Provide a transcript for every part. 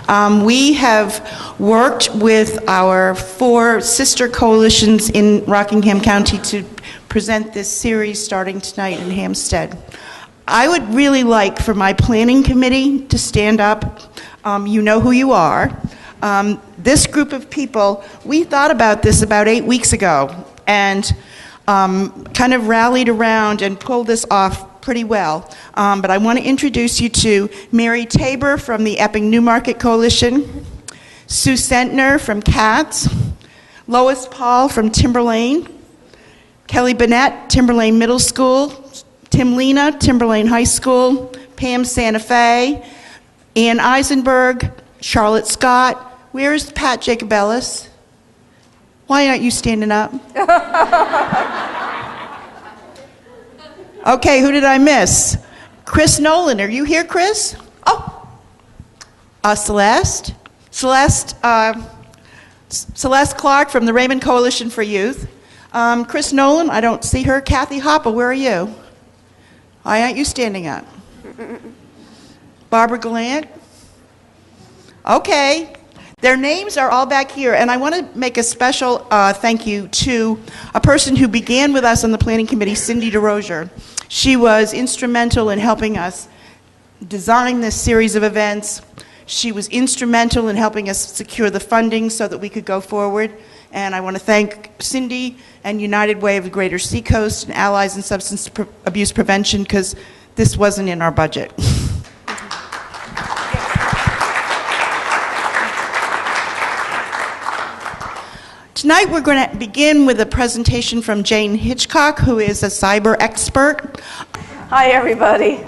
We have worked with our 4 sister coalitions in Rockingham County to present this series starting tonight in Hampstead. I would really like for my planning committee to stand up. You know who you are. This group of people, we thought about this about 8 weeks ago and kind of rallied around and pulled this off pretty well. But I want to introduce you to Mary Tabor from the Epping Newmarket Coalition, Sue Sentner from CATS, Lois Paul from Timberlane, Kelly Bennett, Timberlane Middle School, Tim Lena, Timberlane High School, Pam Santa Fe, Ann Eisenberg, Charlotte Scott. Where's Pat Jacobellis? Why aren't you standing up? Okay, who did I miss? Chris Nolan, are you here, Chris? Oh, Celeste Clark from the Raymond Coalition for Youth. Chris Nolan, I don't see her. Kathy Hopper, where are you? Why aren't you standing up? Barbara Gallant? Okay. Their names are all back here, and I want to make a special thank you to a person who began with us on the Planning Committee, Cindy DeRozier. She was instrumental in helping us design this series of events. She was instrumental in helping us secure the funding so that we could go forward. And I want to thank Cindy and United Way of the Greater Seacoast and Allies in Substance Abuse Prevention, because this wasn't in our budget. Tonight we're going to begin with a presentation from Jayne Hitchcock, who is a cyber expert. Hi everybody.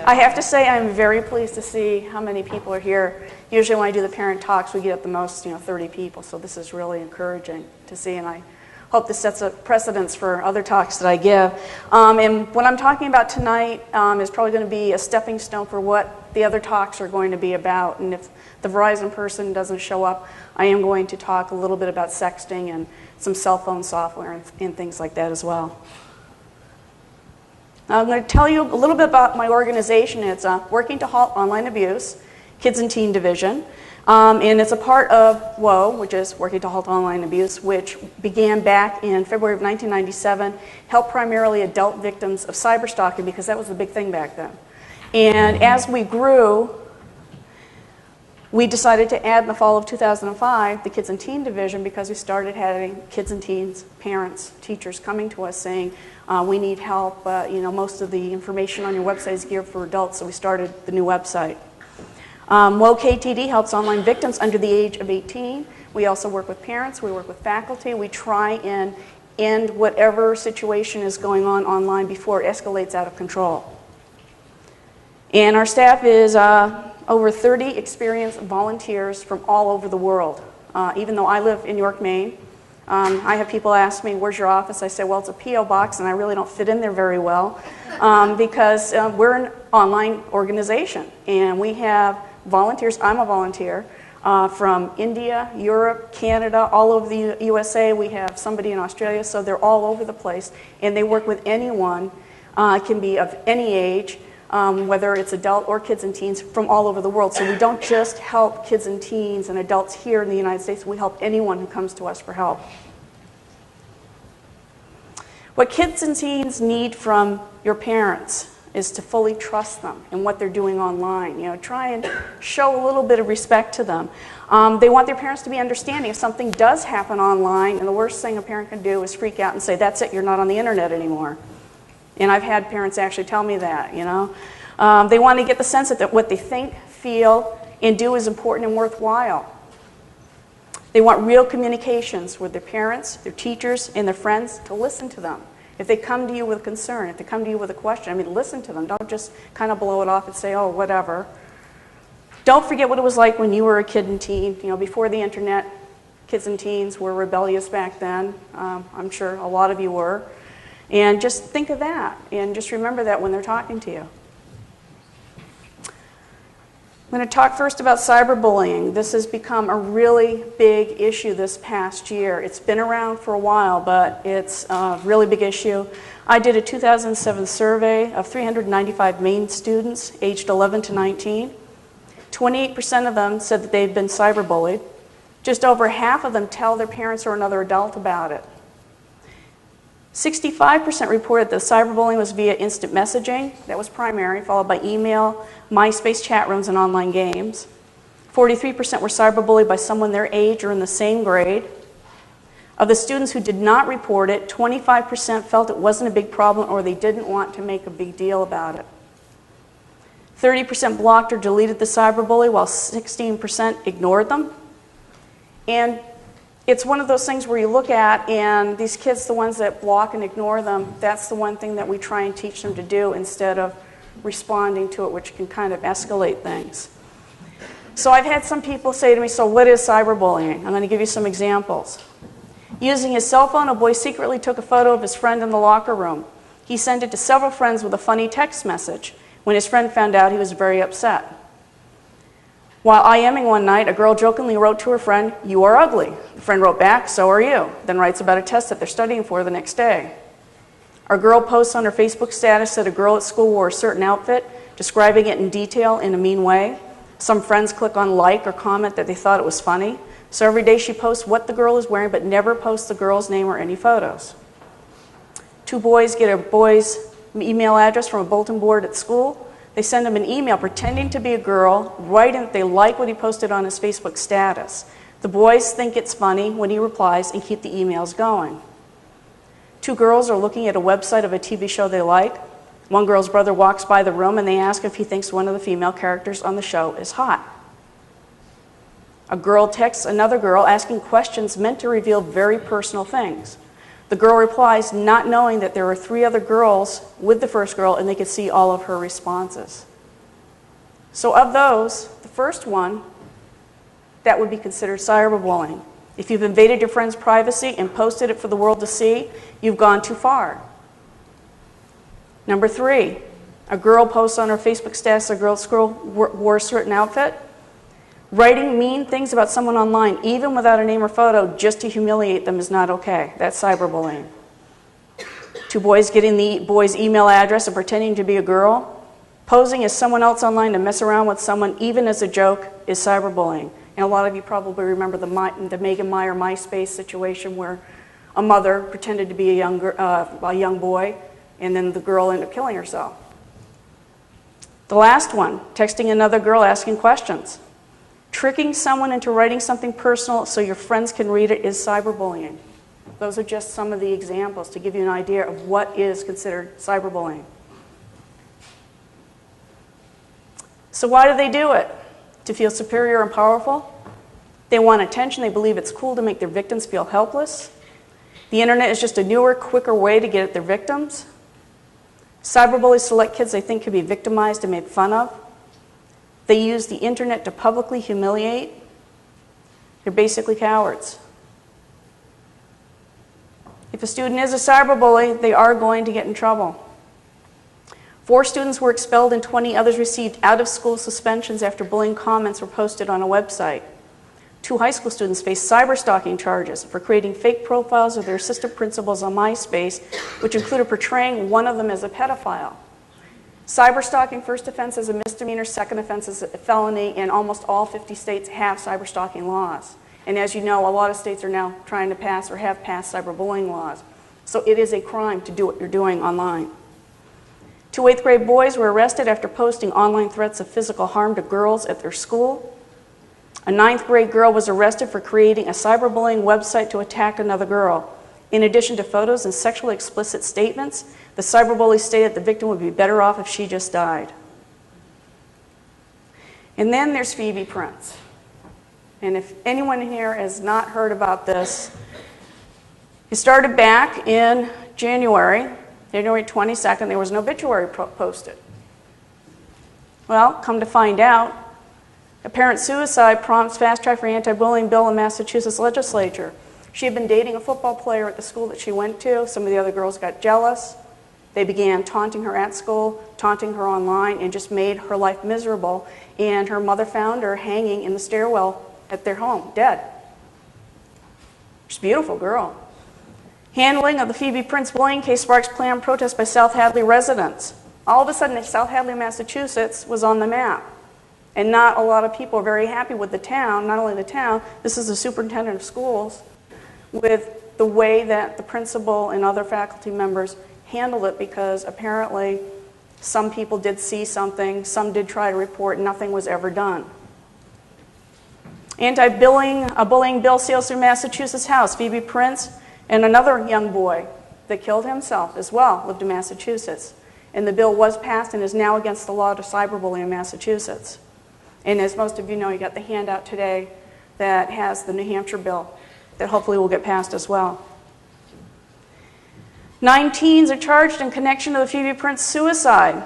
I have to say I'm very pleased to see how many people are here. Usually when I do the parent talks we get at the most 30 people, so this is really encouraging to see, and I hope this sets a precedence for other talks that I give. And what I'm talking about tonight is probably going to be a stepping stone for what the other talks are going to be about. And if the Verizon person doesn't show up, I am going to talk a little bit about sexting and some cell phone software and things like that as well. I'm going to tell you a little bit about my organization. It's Working to Halt Online Abuse, Kids and Teen Division. And it's a part of WOA, which is Working to Halt Online Abuse, which began back in February of 1997, helped primarily adult victims of cyberstalking because that was the big thing back then. And as we grew, we decided to add in the fall of 2005 the Kids and Teen Division because we started having kids and teens, parents, teachers coming to us saying, we need help, most of the information on your website is geared for adults, so we started the new website. KTD helps online victims under the age of 18. We also work with parents, we work with faculty. We try and end whatever situation is going on online before it escalates out of control. And our staff is over 30 experienced volunteers from all over the world. Even though I live in York, Maine, I have people ask me, where's your office? I say, well, it's a P.O. box, and I really don't fit in there very well because we're an online organization, and we have volunteers. I'm a volunteer from India, Europe, Canada, all over the USA. We have somebody in Australia, so they're all over the place, and they work with anyone. It can be of any age, whether it's adult or kids and teens from all over the world. So we don't just help kids and teens and adults here in the United States, we help anyone who comes to us for help. What kids and teens need from your parents is to fully trust them in what they're doing online. Try and show a little bit of respect to them. They want their parents to be understanding. If something does happen online, and the worst thing a parent can do is freak out and say, that's it, you're not on the internet anymore. And I've had parents actually tell me that, They want to get the sense that what they think, feel, and do is important and worthwhile. They want real communications with their parents, their teachers, and their friends to listen to them. If they come to you with a concern, if they come to you with a question, listen to them. Don't just kind of blow it off and say, oh, whatever. Don't forget what it was like when you were a kid and teen. Before the internet, kids and teens were rebellious back then. I'm sure a lot of you were. And just think of that, and just remember that when they're talking to you. I'm going to talk first about cyberbullying. This has become a really big issue this past year. It's been around for a while, but it's a really big issue. I did a 2007 survey of 395 Maine students aged 11 to 19 28% of them said that they've been cyberbullied. Just over half of them tell their parents or another adult about it. 65% reported that cyberbullying was via instant messaging. That was primary, followed by email, MySpace chat rooms, and online games. 43% were cyberbullied by someone their age or in the same grade. Of the students who did not report it, 25% felt it wasn't a big problem or they didn't want to make a big deal about it. 30% blocked or deleted the cyberbully, while 16% ignored them. And it's one of those things where you look at, and these kids, the ones that block and ignore them, that's the one thing that we try and teach them to do instead of responding to it, which can kind of escalate things. So I've had some people say to me, so what is cyberbullying? I'm going to give you some examples. Using his cell phone, a boy secretly took a photo of his friend in the locker room. He sent it to several friends with a funny text message. When his friend found out, he was very upset. While IMing one night, a girl jokingly wrote to her friend, "You are ugly." The friend wrote back, "So are you," then writes about a test that they're studying for the next day. A girl posts on her Facebook status that a girl at school wore a certain outfit, describing it in detail in a mean way. Some friends click on like or comment that they thought it was funny. So every day she posts what the girl is wearing, but never posts the girl's name or any photos. Two boys get a boy's email address from a bulletin board at school. They send him an email pretending to be a girl, writing that they like what he posted on his Facebook status. The boys think it's funny when he replies and keep the emails going. Two girls are looking at a website of a TV show they like. One girl's brother walks by the room and they ask if he thinks one of the female characters on the show is hot. A girl texts another girl asking questions meant to reveal very personal things. The girl replies, not knowing that there were 3 other girls with the first girl and they could see all of her responses. So of those, the first one, that would be considered cyberbullying. If you've invaded your friend's privacy and posted it for the world to see, you've gone too far. Number 3, a girl posts on her Facebook status a girl wore a certain outfit. Writing mean things about someone online, even without a name or photo, just to humiliate them is not okay. That's cyberbullying. 2 boys getting the boy's email address and pretending to be a girl. Posing as someone else online to mess around with someone, even as a joke, is cyberbullying. And a lot of you probably remember the Megan Meyer MySpace situation where a mother pretended to be a young boy, and then the girl ended up killing herself. The last one, texting another girl asking questions. Tricking someone into writing something personal so your friends can read it is cyberbullying. Those are just some of the examples to give you an idea of what is considered cyberbullying. So why do they do it? To feel superior and powerful? They want attention. They believe it's cool to make their victims feel helpless. The internet is just a newer, quicker way to get at their victims. Cyberbullies select kids they think can be victimized and made fun of. They use the internet to publicly humiliate. They're basically cowards. If a student is a cyberbully, they are going to get in trouble. 4 students were expelled and 20 others received out-of-school suspensions after bullying comments were posted on a website. 2 high school students faced cyber-stalking charges for creating fake profiles of their assistant principals on MySpace, which included portraying one of them as a pedophile. Cyber-stalking first offense is a misdemeanor, second offense is a felony, and almost all 50 states have cyber-stalking laws. And as you know, a lot of states are now trying to pass or have passed cyberbullying laws. So it is a crime to do what you're doing online. 2 8th grade boys were arrested after posting online threats of physical harm to girls at their school. A 9th grade girl was arrested for creating a cyberbullying website to attack another girl. In addition to photos and sexually explicit statements, the cyberbully stated the victim would be better off if she just died. And then there's Phoebe Prince. And if anyone here has not heard about this, it started back in January 22nd, there was an obituary posted. Well, come to find out, apparent suicide prompts fast track for anti-bullying bill in Massachusetts legislature. She had been dating a football player at the school that she went to. Some of the other girls got jealous. They began taunting her at school, taunting her online, and just made her life miserable. And her mother found her hanging in the stairwell at their home, dead. She's a beautiful girl. Handling of the Phoebe Prince bullying case sparks planned protest by South Hadley residents. All of a sudden, South Hadley, Massachusetts was on the map. And not a lot of people are very happy with the town, not only the town, this is the superintendent of schools, with the way that the principal and other faculty members handled it, because apparently some people did see something, some did try to report, nothing was ever done. Bullying bill sails through Massachusetts House. Phoebe Prince and another young boy that killed himself as well lived in Massachusetts. And the bill was passed and is now against the law to cyberbully in Massachusetts. And as most of you know, you got the handout today that has the New Hampshire bill that hopefully will get passed as well. 9 teens are charged in connection to the Phoebe Prince suicide.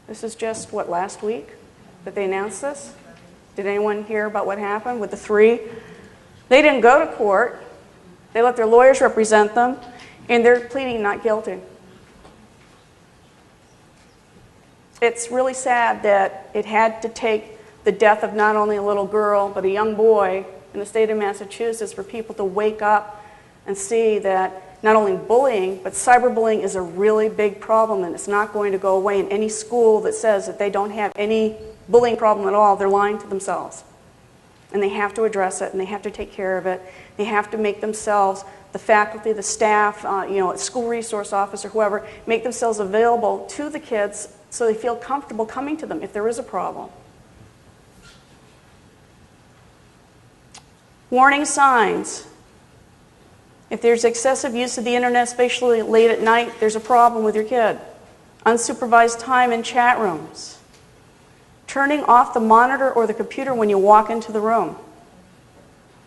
This is just, what, last week that they announced this? Did anyone hear about what happened with the 3? They didn't go to court. They let their lawyers represent them, and they're pleading not guilty. It's really sad that it had to take the death of not only a little girl, but a young boy in the state of Massachusetts for people to wake up and see that not only bullying, but cyberbullying is a really big problem, and it's not going to go away. In any school that says that they don't have any bullying problem at all, they're lying to themselves. And they have to address it, and they have to take care of it. They have to make themselves, the faculty, the staff, school resource officer, whoever, make themselves available to the kids so they feel comfortable coming to them if there is a problem. Warning signs. If there's excessive use of the internet, especially late at night, there's a problem with your kid. Unsupervised time in chat rooms. Turning off the monitor or the computer when you walk into the room.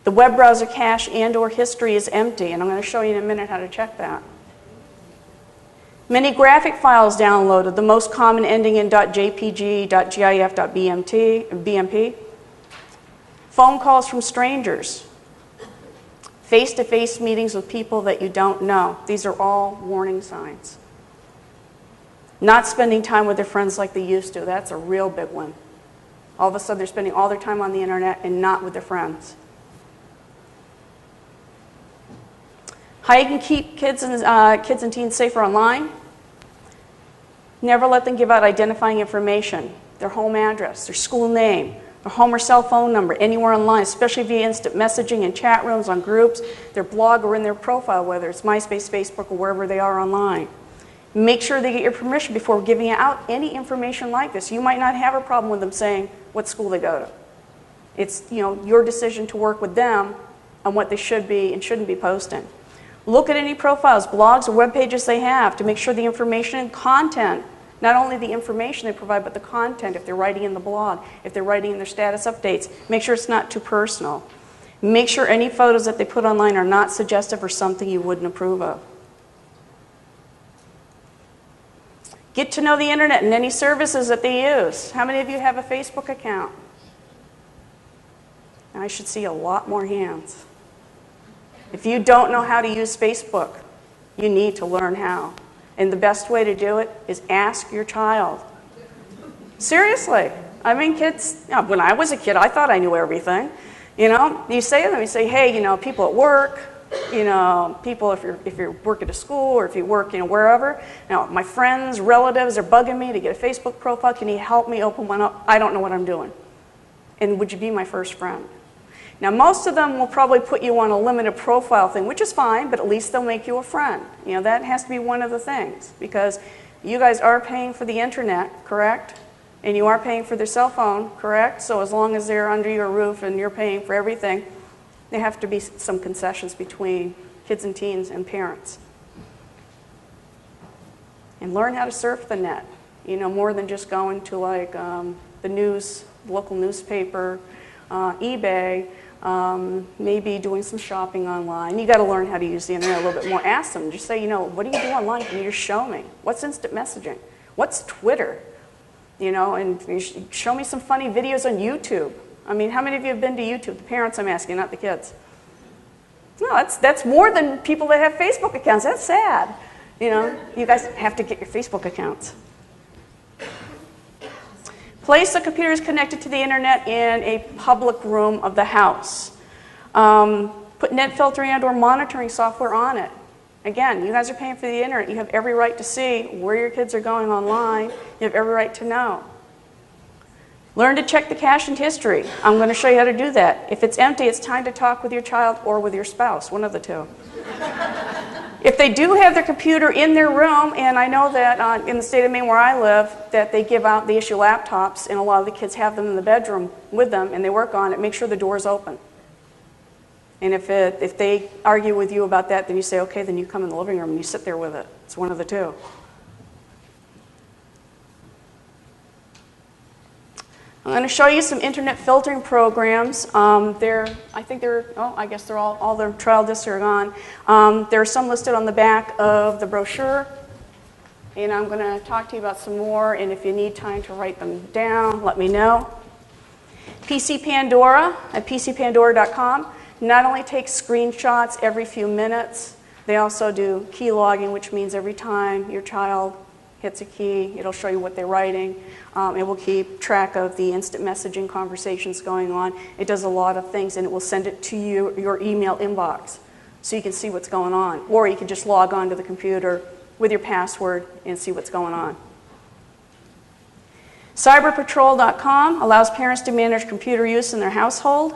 The web browser cache and/or history is empty, and I'm going to show you in a minute how to check that. Many graphic files downloaded, the most common ending in .jpg, .gif, .bmp. Phone calls from strangers. Face-to-face meetings with people that you don't know. These are all warning signs. Not spending time with their friends like they used to. That's a real big one. All of a sudden they're spending all their time on the internet and not with their friends. How you can keep kids and teens safer online. Never let them give out identifying information. Their home address, their school name, their home or cell phone number, anywhere online, especially via instant messaging in chat rooms, on groups, their blog, or in their profile, whether it's MySpace, Facebook, or wherever they are online. Make sure they get your permission before giving out any information like this. You might not have a problem with them saying what school they go to. It's your decision to work with them on what they should be and shouldn't be posting. Look at any profiles, blogs, or web pages they have to make sure the information and content, not only the information they provide, but the content, if they're writing in the blog, if they're writing in their status updates, make sure it's not too personal. Make sure any photos that they put online are not suggestive or something you wouldn't approve of. Get to know the internet and any services that they use. How many of you have a Facebook account? I should see a lot more hands. If you don't know how to use Facebook, you need to learn how. And the best way to do it is ask your child. Seriously. I mean, kids, when I was a kid, I thought I knew everything. You say to them, you say, hey, people at work, people if you work at a school or if you work, wherever. My friends, relatives are bugging me to get a Facebook profile. Can you help me open one up? I don't know what I'm doing. And would you be my first friend? Now, most of them will probably put you on a limited profile thing, which is fine, but at least they'll make you a friend. That has to be one of the things, because you guys are paying for the internet, correct? And you are paying for their cell phone, correct? So as long as they're under your roof and you're paying for everything, there have to be some concessions between kids and teens and parents. And learn how to surf the net, more than just going to the news, local newspaper, eBay, maybe doing some shopping online. You got to learn how to use the internet a little bit more. Ask them, just say, what do you do online? Can you just show me? What's instant messaging? What's Twitter? And you show me some funny videos on YouTube. I mean, how many of you have been to YouTube? The parents, I'm asking, not the kids. No, that's more than people that have Facebook accounts. That's sad. You guys have to get your Facebook accounts. Place the computers connected to the internet in a public room of the house. Put net filtering and/or monitoring software on it. Again, you guys are paying for the internet. You have every right to see where your kids are going online. You have every right to know. Learn to check the cache and history. I'm going to show you how to do that. If it's empty, it's time to talk with your child or with your spouse, one of the two. If they do have their computer in their room, and I know that in the state of Maine where I live, that they issue laptops, and a lot of the kids have them in the bedroom with them, and they work on it, make sure the door's open. And if they argue with you about that, then you say, okay, then you come in the living room and you sit there with it. It's one of the two. I'm going to show you some internet filtering programs. I guess they're all their trial discs are gone. There are some listed on the back of the brochure. And I'm going to talk to you about some more, and if you need time to write them down, let me know. PC Pandora at pcpandora.com not only takes screenshots every few minutes, they also do key logging, which means every time your child hits a key, it'll show you what they're writing. It will keep track of the instant messaging conversations going on. It does a lot of things, and it will send it to your email inbox so you can see what's going on. Or you can just log on to the computer with your password and see what's going on. Cyberpatrol.com allows parents to manage computer use in their household.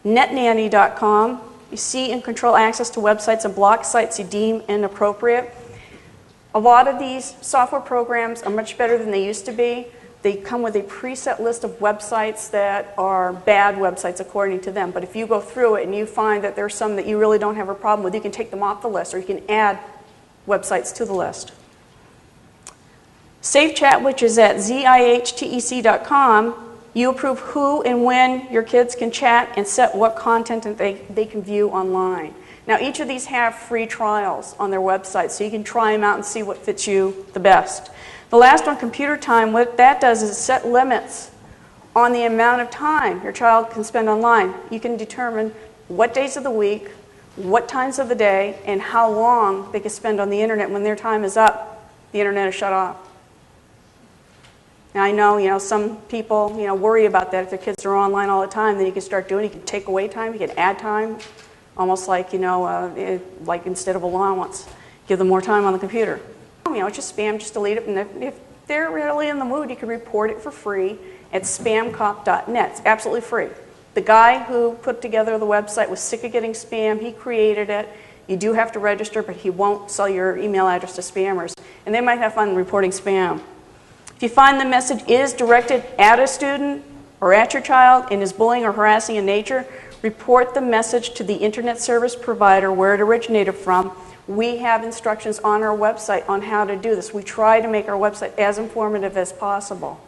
NetNanny.com, you see and control access to websites and block sites you deem inappropriate. A lot of these software programs are much better than they used to be. They come with a preset list of websites that are bad websites according to them. But if you go through it and you find that there's some that you really don't have a problem with, you can take them off the list, or you can add websites to the list. SafeChat, which is at zihtec.com, you approve who and when your kids can chat and set what content that they can view online. Now, each of these have free trials on their website, so you can try them out and see what fits you the best. The last one, Computer Time, what that does is set limits on the amount of time your child can spend online. You can determine what days of the week, what times of the day, and how long they can spend on the internet. When their time is up, the internet is shut off. Now, I know, some people, worry about that. If their kids are online all the time, then you can start doing it. You can take away time, you can add time, almost like, like instead of allowance, give them more time on the computer. It's just spam, just delete it. And if they're really in the mood, you can report it for free at spamcop.net. It's absolutely free. The guy who put together the website was sick of getting spam. He created it. You do have to register, but he won't sell your email address to spammers. And they might have fun reporting spam. If you find the message is directed at a student or at your child and is bullying or harassing in nature, report the message to the internet service provider where it originated from. We have instructions on our website on how to do this. We try to make our website as informative as possible.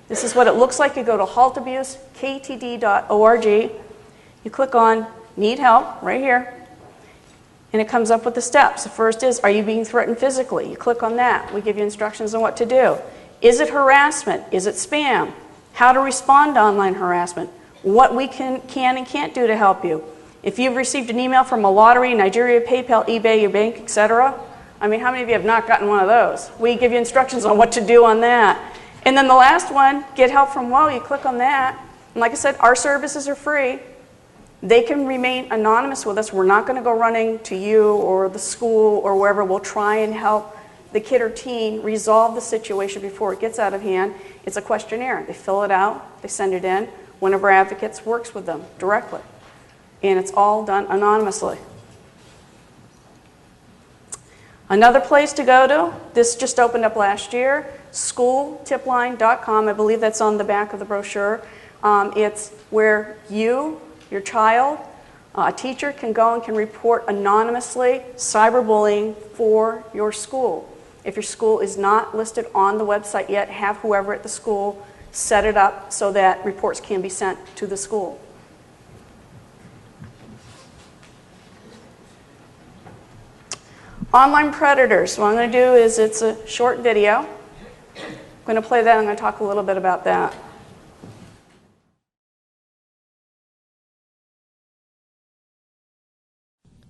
This is what it looks like. You go to haltabuse.ktd.org. You click on Need Help right here. And it comes up with the steps. The first is, are you being threatened physically? You click on that. We give you instructions on what to do. Is it harassment? Is it spam? How to respond to online harassment. What we can and can't do to help you. If you've received an email from a lottery, Nigeria, PayPal, eBay, your bank, etc., how many of you have not gotten one of those? We give you instructions on what to do on that. And then the last one, get help from WOW. You click on that. And like I said, our services are free. They can remain anonymous with us. We're not going to go running to you or the school or wherever. We'll try and help the kid or teen resolve the situation before it gets out of hand. It's a questionnaire. They fill it out. They send it in. One of our advocates works with them directly. And it's all done anonymously. Another place to go to, this just opened up last year, schooltipline.com. I believe that's on the back of the brochure. It's where you, your child, a teacher can go and can report anonymously cyberbullying for your school. If your school is not listed on the website yet, have whoever at the school set it up so that reports can be sent to the school. Online predators. What I'm going to do is, it's a short video. I'm going to play that. I'm going to talk a little bit about that.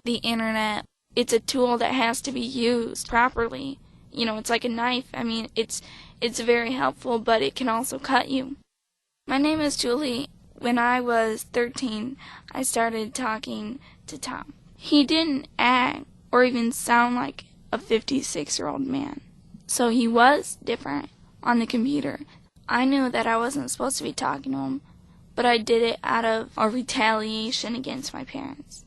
The internet, it's a tool that has to be used properly. It's like a knife. It's very helpful, but it can also cut you. My name is Julie. When I was 13, I started talking to Tom. He didn't act or even sound like a 56-year-old man. So he was different on the computer. I knew that I wasn't supposed to be talking to him, but I did it out of a retaliation against my parents.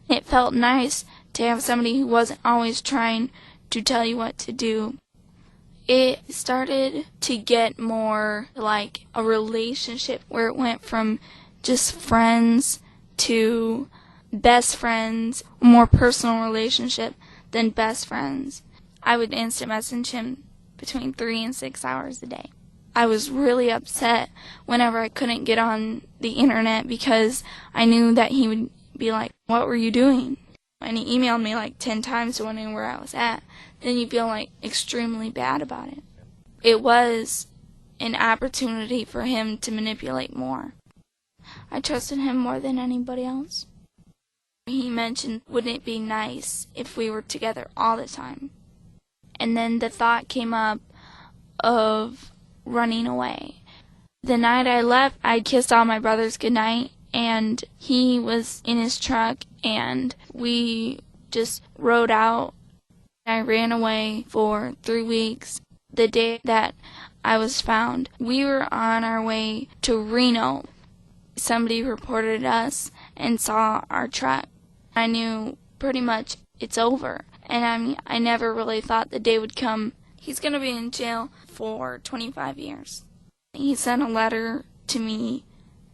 It felt nice to have somebody who wasn't always trying to tell you what to do. It started to get more like a relationship where it went from just friends to best friends, a more personal relationship than best friends. I would instant message him between 3 and 6 hours a day. I was really upset whenever I couldn't get on the internet because I knew that he would be like, "What were you doing?" And he emailed me like 10 times to wondering where I was at. Then you feel like extremely bad about it. It was an opportunity for him to manipulate more. I trusted him more than anybody else. He mentioned, wouldn't it be nice if we were together all the time? And then the thought came up of running away. The night I left, I kissed all my brothers goodnight, and he was in his truck, and we just rode out. I ran away for 3 weeks. The day that I was found, we were on our way to Reno. Somebody reported us and saw our truck. I knew pretty much it's over. And I never really thought the day would come. He's going to be in jail for 25 years. He sent a letter to me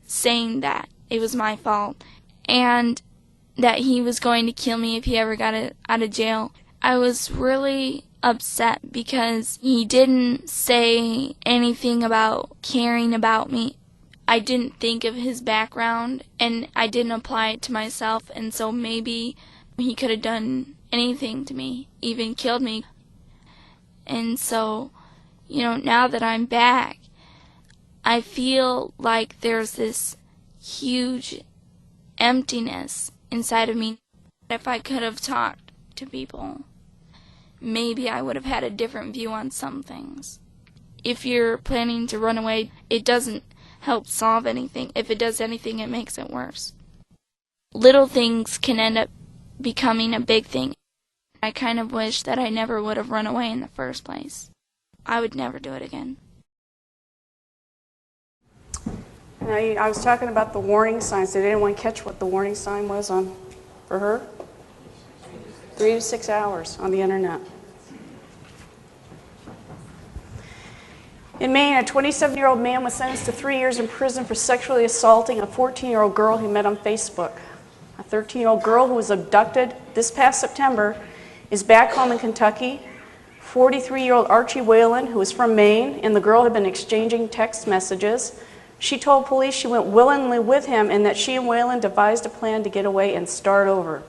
saying that it was my fault and that he was going to kill me if he ever got out of jail. I was really upset because he didn't say anything about caring about me. I didn't think of his background, and I didn't apply it to myself, and so maybe he could have done anything to me, even killed me. And so, now that I'm back, I feel like there's this huge emptiness inside of me. If I could have talked to people, maybe I would have had a different view on some things. If you're planning to run away, it doesn't help solve anything. If it does anything, it makes it worse. Little things can end up becoming a big thing. I kind of wish that I never would have run away in the first place. I would never do it again. Now, I was talking about the warning signs. Did anyone catch what the warning sign was for her? 3 to 6 hours on the internet. In Maine, a 27-year-old man was sentenced to 3 years in prison for sexually assaulting a 14-year-old girl he met on Facebook. A 13-year-old girl who was abducted this past September is back home in Kentucky. 43-year-old Archie Whalen, who is from Maine, and the girl had been exchanging text messages. She told police she went willingly with him and that she and Whalen devised a plan to get away and start over.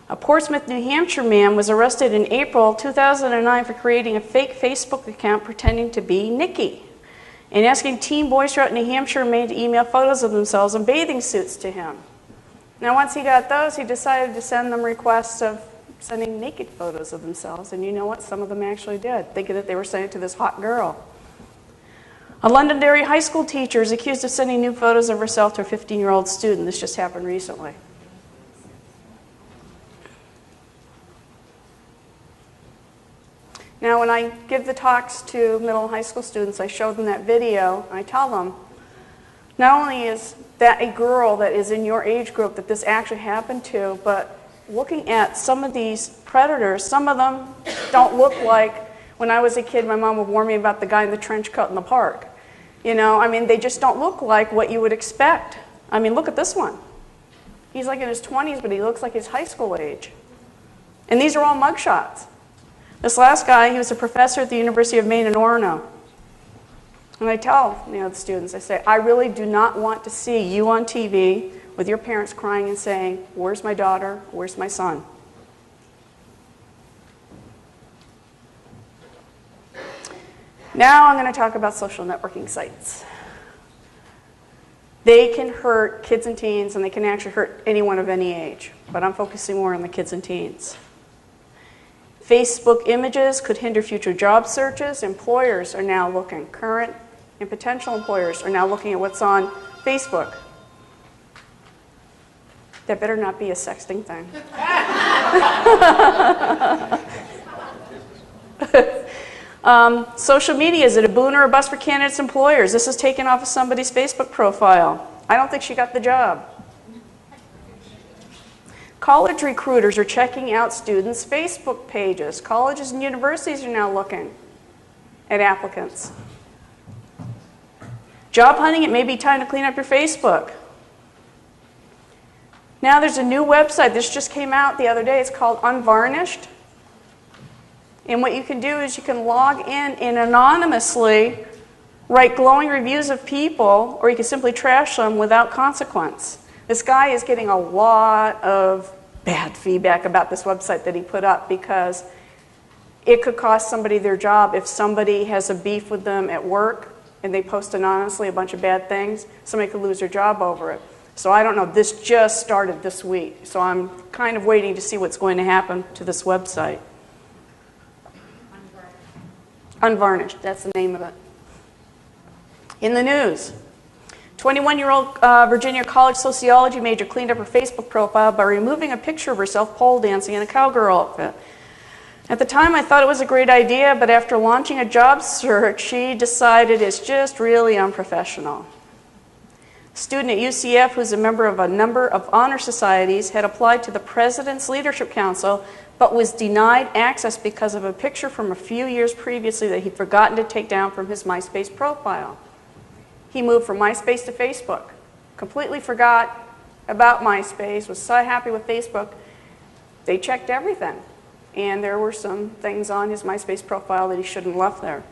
A Portsmouth, New Hampshire man was arrested in April 2009 for creating a fake Facebook account pretending to be Nikki and asking teen boys throughout New Hampshire and Maine to email photos of themselves in bathing suits to him. Now, once he got those, he decided to send them requests of sending naked photos of themselves, and you know what? Some of them actually did, thinking that they were sending it to this hot girl. A Londonderry high school teacher is accused of sending nude photos of herself to a 15-year-old student. This just happened recently. Now, when I give the talks to middle and high school students, I show them that video, and I tell them, not only is that a girl that is in your age group that this actually happened to, but looking at some of these predators, some of them don't look like when I was a kid, my mom would warn me about the guy in the trench coat in the park. They just don't look like what you would expect. Look at this one. He's like in his 20s, but he looks like his high school age. And these are all mugshots. This last guy, he was a professor at the University of Maine in Orono. And I tell the students, I say, I really do not want to see you on TV with your parents crying and saying, where's my daughter, where's my son? Now I'm going to talk about social networking sites. They can hurt kids and teens, and they can actually hurt anyone of any age. But I'm focusing more on the kids and teens. Facebook images could hinder future job searches. Employers are now looking, current and potential employers are now looking at what's on Facebook. That better not be a sexting thing. Social media, is it a boon or a bust for candidates and employers? This is taken off of somebody's Facebook profile. I don't think she got the job. College recruiters are checking out students' Facebook pages. Colleges and universities are now looking at applicants. Job hunting, it may be time to clean up your Facebook. Now there's a new website. This just came out the other day. It's called Unvarnished. And what you can do is you can log in and anonymously write glowing reviews of people, or you can simply trash them without consequence. This guy is getting a lot of bad feedback about this website that he put up because it could cost somebody their job if somebody has a beef with them at work and they post anonymously a bunch of bad things. Somebody could lose their job over it. So I don't know. This just started this week. So I'm kind of waiting to see what's going to happen to this website. Unvarnished, that's the name of it. In the news, 21-year-old Virginia College sociology major cleaned up her Facebook profile by removing a picture of herself pole dancing in a cowgirl outfit. At the time, I thought it was a great idea, but after launching a job search, she decided it's just really unprofessional. A student at UCF, who's a member of a number of honor societies, had applied to the President's Leadership Council, but was denied access because of a picture from a few years previously that he'd forgotten to take down from his MySpace profile. He moved from MySpace to Facebook, completely forgot about MySpace, was so happy with Facebook. They checked everything, and there were some things on his MySpace profile that he shouldn't have left there.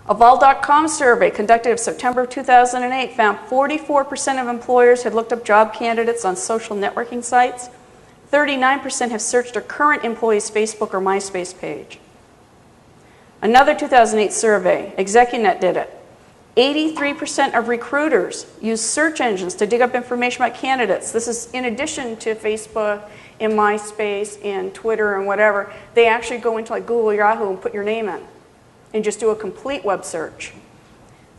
A Vol.com survey conducted in September of 2008 found 44% of employers had looked up job candidates on social networking sites. 39% have searched a current employee's Facebook or MySpace page. Another 2008 survey, ExecuNet did it. 83% of recruiters use search engines to dig up information about candidates. This is in addition to Facebook and MySpace and Twitter and whatever. They actually go into like Google, Yahoo and put your name in and just do a complete web search.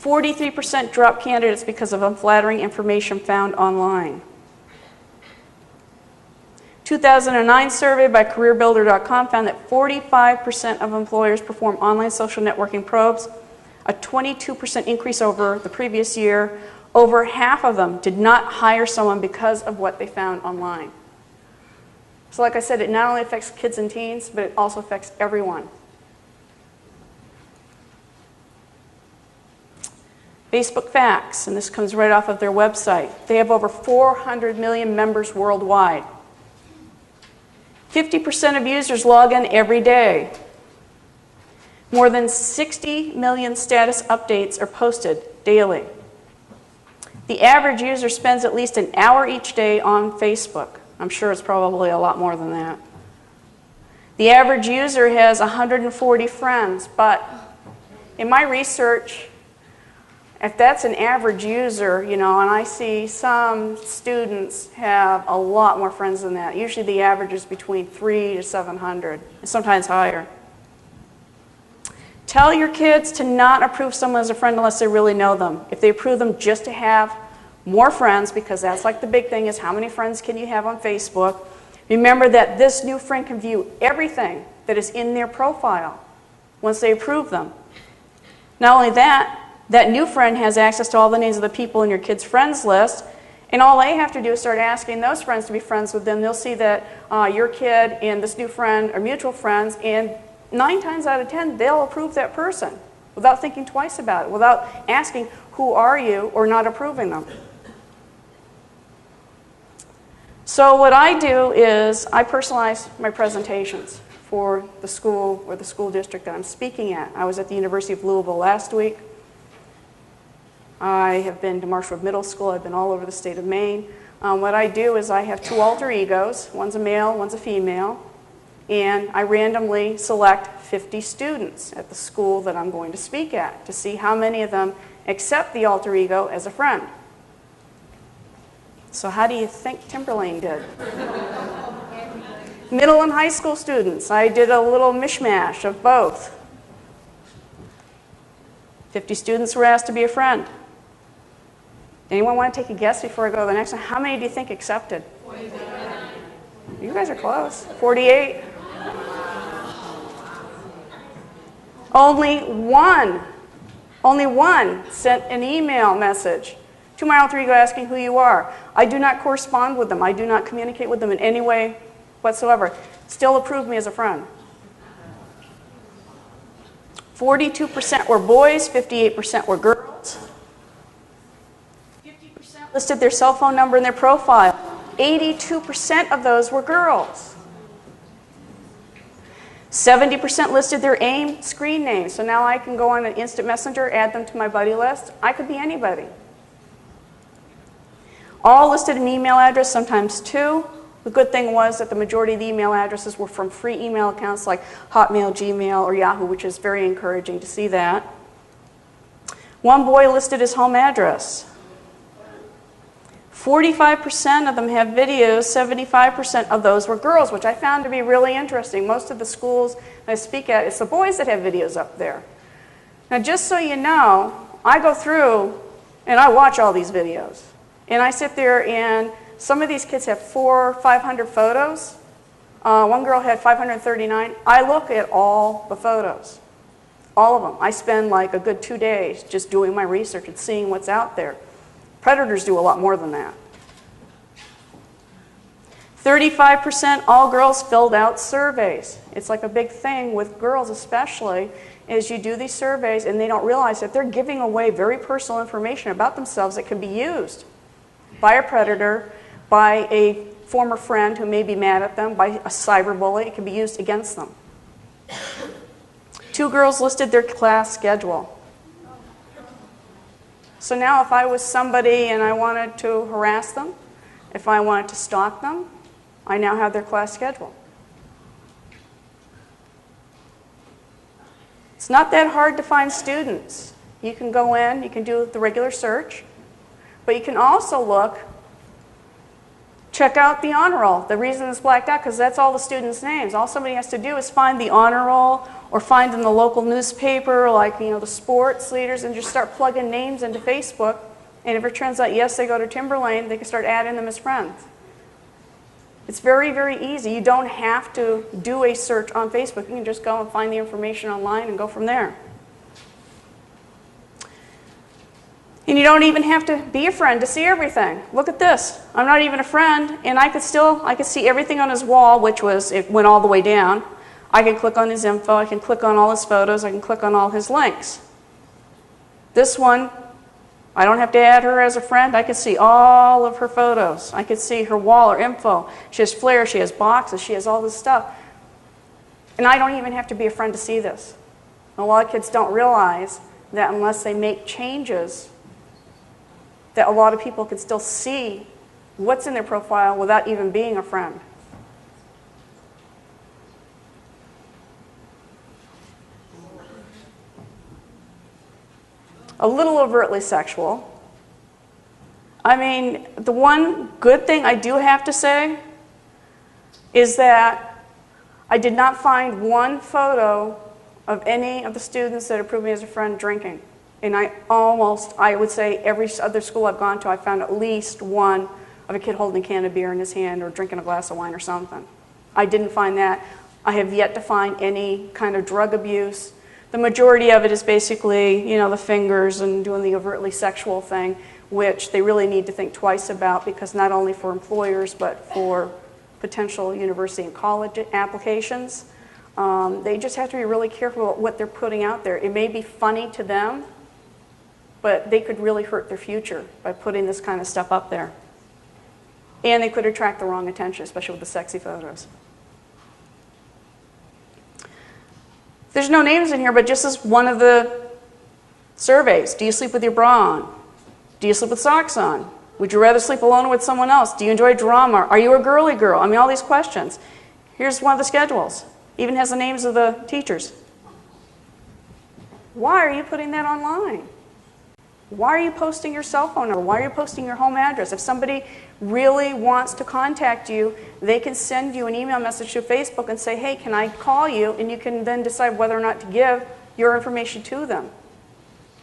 43% drop candidates because of unflattering information found online. 2009 survey by CareerBuilder.com found that 45% of employers perform online social networking probes, a 22% increase over the previous year. Over half of them did not hire someone because of what they found online. So like I said, it not only affects kids and teens, but it also affects everyone. Facebook Facts, and this comes right off of their website. They have over 400 million members worldwide. 50% of users log in every day. More than 60 million status updates are posted daily. The average user spends at least an hour each day on Facebook. I'm sure it's probably a lot more than that. The average user has 140 friends, but in my research, if that's an average user, you know, and I see some students have a lot more friends than that. Usually the average is between 300 to 700, and sometimes higher. Tell your kids to not approve someone as a friend unless they really know them. If they approve them just to have more friends, because that's like the big thing is how many friends can you have on Facebook. Remember that this new friend can view everything that is in their profile once they approve them. Not only that, that new friend has access to all the names of the people in your kid's friends list, and all they have to do is start asking those friends to be friends with them. They'll see that your kid and this new friend are mutual friends, and 9 times out of 10, they'll approve that person without thinking twice about it, without asking, who are you, or not approving them. So what I do is I personalize my presentations for the school or the school district that I'm speaking at. I was at the University of Louisville last week. I have been to Marshwood Middle School. I've been all over the state of Maine. What I do is I have 2 alter egos. One's a male, one's a female. And I randomly select 50 students at the school that I'm going to speak at to see how many of them accept the alter ego as a friend. So how do you think Timberlane did? Middle and high school students, I did a little mishmash of both. 50 students were asked to be a friend. Anyone want to take a guess before I go to the next one? How many do you think accepted? 47. You guys are close. 48. Only one sent an email message to my alter ego asking who you are. I do not correspond with them. I do not communicate with them in any way whatsoever. Still approved me as a friend. 42% were boys, 58% were girls. 50% listed their cell phone number in their profile. 82% of those were girls. 70% listed their AIM screen name. So now I can go on an instant messenger, add them to my buddy list. I could be anybody. All listed an email address, sometimes two. The good thing was that the majority of the email addresses were from free email accounts like Hotmail, Gmail, or Yahoo, which is very encouraging to see that. One boy listed his home address. 45% of them have videos, 75% of those were girls, which I found to be really interesting. Most of the schools I speak at, it's the boys that have videos up there. Now, just so you know, I go through and I watch all these videos. And I sit there and some of these kids have 400 or 500 photos. One girl had 539. I look at all the photos, all of them. I spend like a good 2 days just doing my research and seeing what's out there. Predators do a lot more than that. 35% all girls filled out surveys. It's like a big thing with girls especially, is you do these surveys and they don't realize that they're giving away very personal information about themselves that can be used by a predator, by a former friend who may be mad at them, by a cyberbully. It can be used against them. 2 girls listed their class schedule. So now if I was somebody and I wanted to harass them, if I wanted to stalk them, I now have their class schedule. It's not that hard to find students. You can go in, you can do the regular search, but you can also look, check out the honor roll. The reason it's blacked out, because that's all the students' names. All somebody has to do is find the honor roll or find in the local newspaper, like the sports leaders, and just start plugging names into Facebook. And if it turns out, yes, they go to Timberlane, they can start adding them as friends. It's very, very easy. You don't have to do a search on Facebook. You can just go and find the information online and go from there. And you don't even have to be a friend to see everything. Look at this. I'm not even a friend, and I could see everything on his wall, it went all the way down. I can click on his info, I can click on all his photos, I can click on all his links. This one, I don't have to add her as a friend. I can see all of her photos. I can see her wall or info. She has flares, she has boxes, she has all this stuff. And I don't even have to be a friend to see this. A lot of kids don't realize that unless they make changes, that a lot of people can still see what's in their profile without even being a friend. A little overtly sexual. I mean, the one good thing I do have to say is that I did not find one photo of any of the students that approved me as a friend drinking. And I would say every other school I've gone to, I found at least one of a kid holding a can of beer in his hand or drinking a glass of wine or something. I didn't find that. I have yet to find any kind of drug abuse. The majority of it is basically, the fingers and doing the overtly sexual thing, which they really need to think twice about, because not only for employers but for potential university and college applications, they just have to be really careful about what they're putting out there. It may be funny to them, but they could really hurt their future by putting this kind of stuff up there. And they could attract the wrong attention, especially with the sexy photos. There's no names in here, but just as one of the surveys. Do you sleep with your bra on? Do you sleep with socks on? Would you rather sleep alone or with someone else? Do you enjoy drama? Are you a girly girl? I mean, all these questions. Here's one of the schedules. Even has the names of the teachers. Why are you putting that online? Why are you posting your cell phone number? Why are you posting your home address? If somebody really wants to contact you, they can send you an email message to Facebook and say, hey, can I call you? And you can then decide whether or not to give your information to them.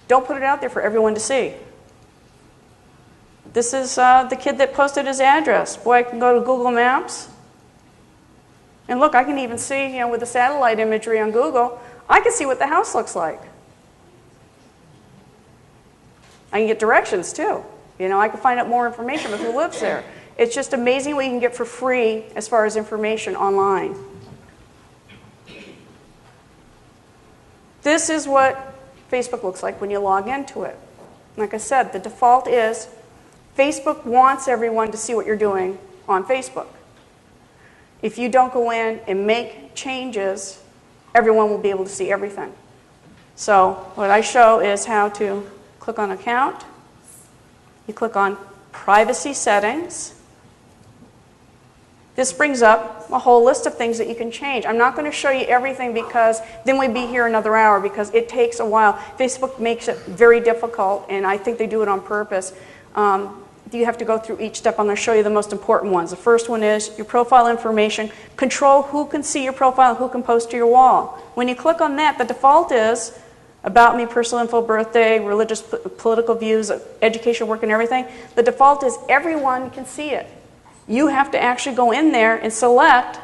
Don't put it out there for everyone to see. This is the kid that posted his address. Boy, I can go to Google Maps. And look, I can even see, with the satellite imagery on Google, I can see what the house looks like. I can get directions too. You know, I can find out more information about who lives there. It's just amazing what you can get for free as far as information online. This is what Facebook looks like when you log into it. Like I said, the default is Facebook wants everyone to see what you're doing on Facebook. If you don't go in and make changes, everyone will be able to see everything. So what I show is how to click on Account. You click on Privacy Settings. This brings up a whole list of things that you can change. I'm not going to show you everything because then we'd be here another hour because it takes a while. Facebook makes it very difficult, and I think they do it on purpose. You have to go through each step. I'm going to show you the most important ones. The first one is your profile information. Control who can see your profile and who can post to your wall. When you click on that, the default is about me, personal info, birthday, religious, political views, education, work, and everything. The default is everyone can see it. You have to actually go in there and select